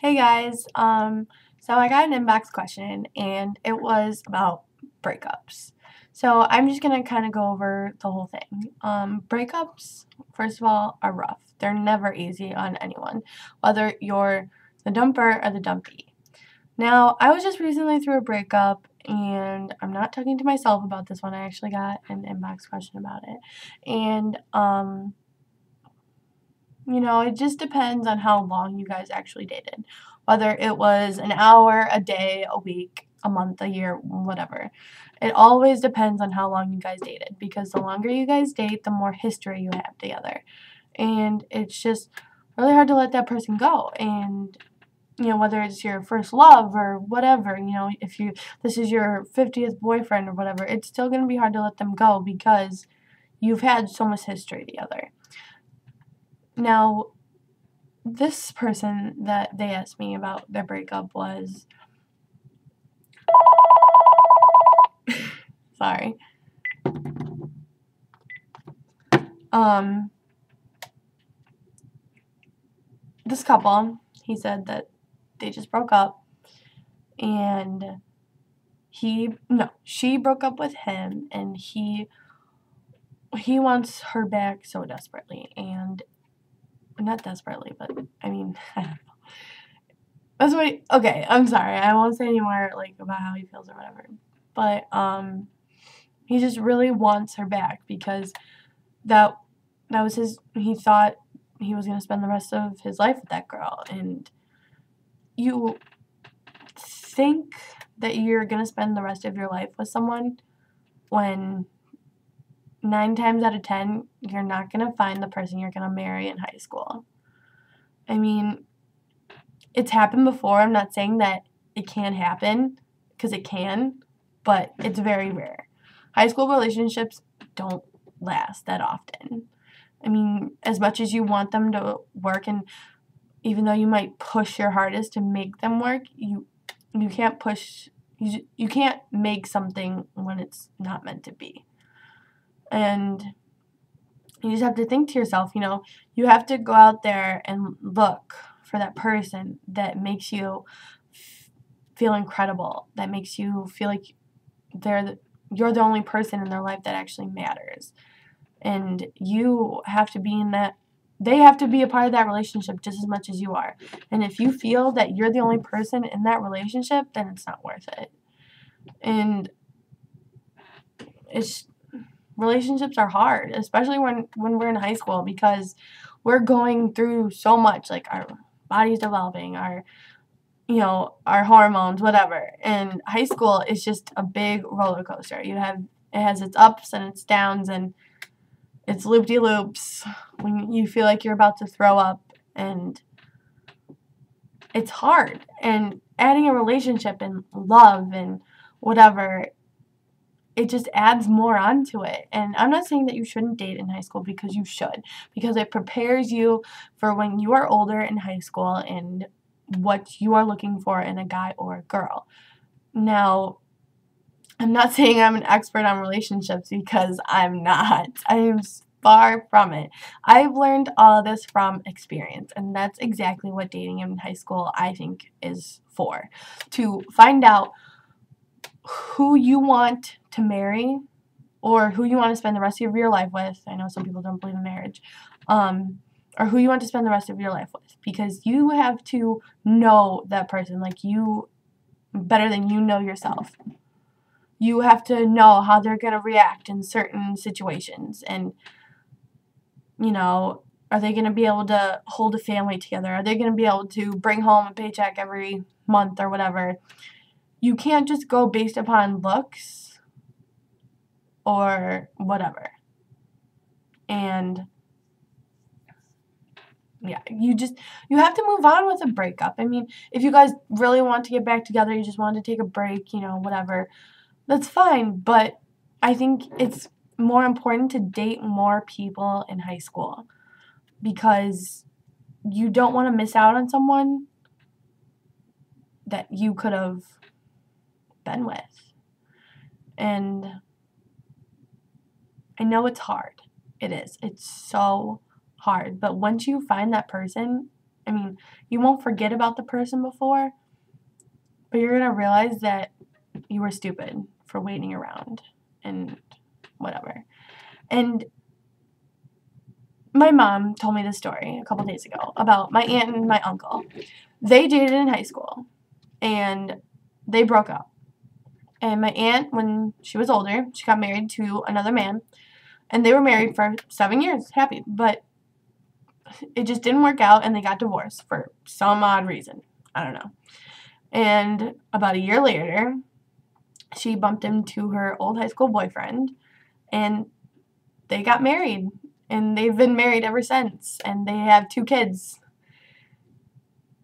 Hey guys, so I got an inbox question and it was about breakups. So I'm just gonna kind of go over the whole thing. Breakups, first of all, are rough. They're never easy on anyone, whether you're the dumper or the dumpy. Now, I was just recently through a breakup and I'm not talking to myself about this one. I actually got an inbox question about it. And it just depends on how long you guys actually dated. Whether it was an hour, a day, a week, a month, a year, whatever. It always depends on how long you guys dated because the longer you guys date, the more history you have together. And it's just really hard to let that person go. And whether it's your first love or whatever, if this is your 50th boyfriend or whatever, it's still going to be hard to let them go because you've had so much history together. Now, this person that they asked me about their breakup was sorry. This couple, he said that they just broke up and she broke up with him and he wants her back so desperately, and not desperately, but I mean, I don't know. That's what okay, I'm sorry. I won't say anymore about how he feels or whatever. But he just really wants her back because that was he thought he was going to spend the rest of his life with that girl, and you think that you're going to spend the rest of your life with someone when 9 times out of 10 you're not going to find the person you're going to marry in high school. I mean, it's happened before. I'm not saying that it can't happen, because it can, but it's very rare. High school relationships don't last that often. I mean, as much as you want them to work, and even though you might push your hardest to make them work, you can't push, you can't make something when it's not meant to be. And you just have to think to yourself, you have to go out there and look for that person that makes you feel incredible, that makes you feel like you're the only person in their life that actually matters. And you have to be in that, they have to be a part of that relationship just as much as you are. And if you feel that you're the only person in that relationship, then it's not worth it. And relationships are hard, especially when we're in high school, because we're going through so much, like our body's developing, our hormones, whatever. And high school is just a big roller coaster. It has its ups and its downs, and it's loop-de-loops when you feel like you're about to throw up, and it's hard. And adding a relationship and love and whatever, it just adds more onto it. And I'm not saying that you shouldn't date in high school, because you should, because it prepares you for when you are older in high school and what you are looking for in a guy or a girl. Now, I'm not saying I'm an expert on relationships, because I'm not. I am far from it. I've learned all this from experience, and that's exactly what dating in high school, I think, is for. To find out who you want to marry or who you want to spend the rest of your life with. I know some people don't believe in marriage. Or who you want to spend the rest of your life with, because you have to know that person better than you know yourself. You have to know how they're going to react in certain situations, and are they going to be able to hold a family together? Are they going to be able to bring home a paycheck every month or whatever? You can't just go based upon looks or whatever. And yeah, you have to move on with a breakup. I mean, if you guys really want to get back together, you just want to take a break, whatever, that's fine. But I think it's more important to date more people in high school, because you don't want to miss out on someone that you could have been with. And I know it's hard. It is. It's so hard. But once you find that person, I mean, you won't forget about the person before, but you're going to realize that you were stupid for waiting around and whatever. And my mom told me this story a couple days ago about my aunt and my uncle. They dated in high school, and they broke up. And my aunt, when she was older, she got married to another man, and they were married for 7 years, happy. But it just didn't work out, and they got divorced for some odd reason. I don't know. And about a year later, she bumped into her old high school boyfriend, and they got married. And they've been married ever since, and they have 2 kids.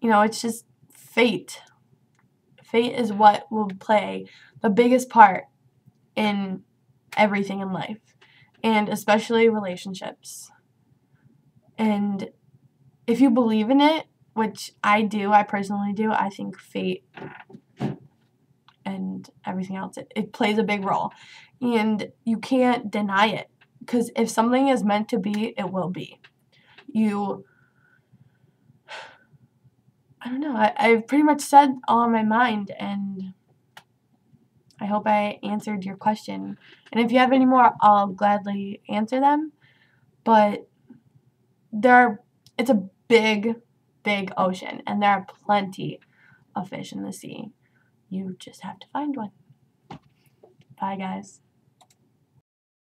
You know, it's just fate. Fate is what will play the biggest part in everything in life, and especially relationships. And if you believe in it, which I do, I personally do, I think fate and everything else, it plays a big role. And you can't deny it, because if something is meant to be, it will be. I don't know, I've pretty much said all on my mind, and I hope I answered your question. And if you have any more, I'll gladly answer them. But it's a big, big ocean, and there are plenty of fish in the sea. You just have to find one. Bye, guys.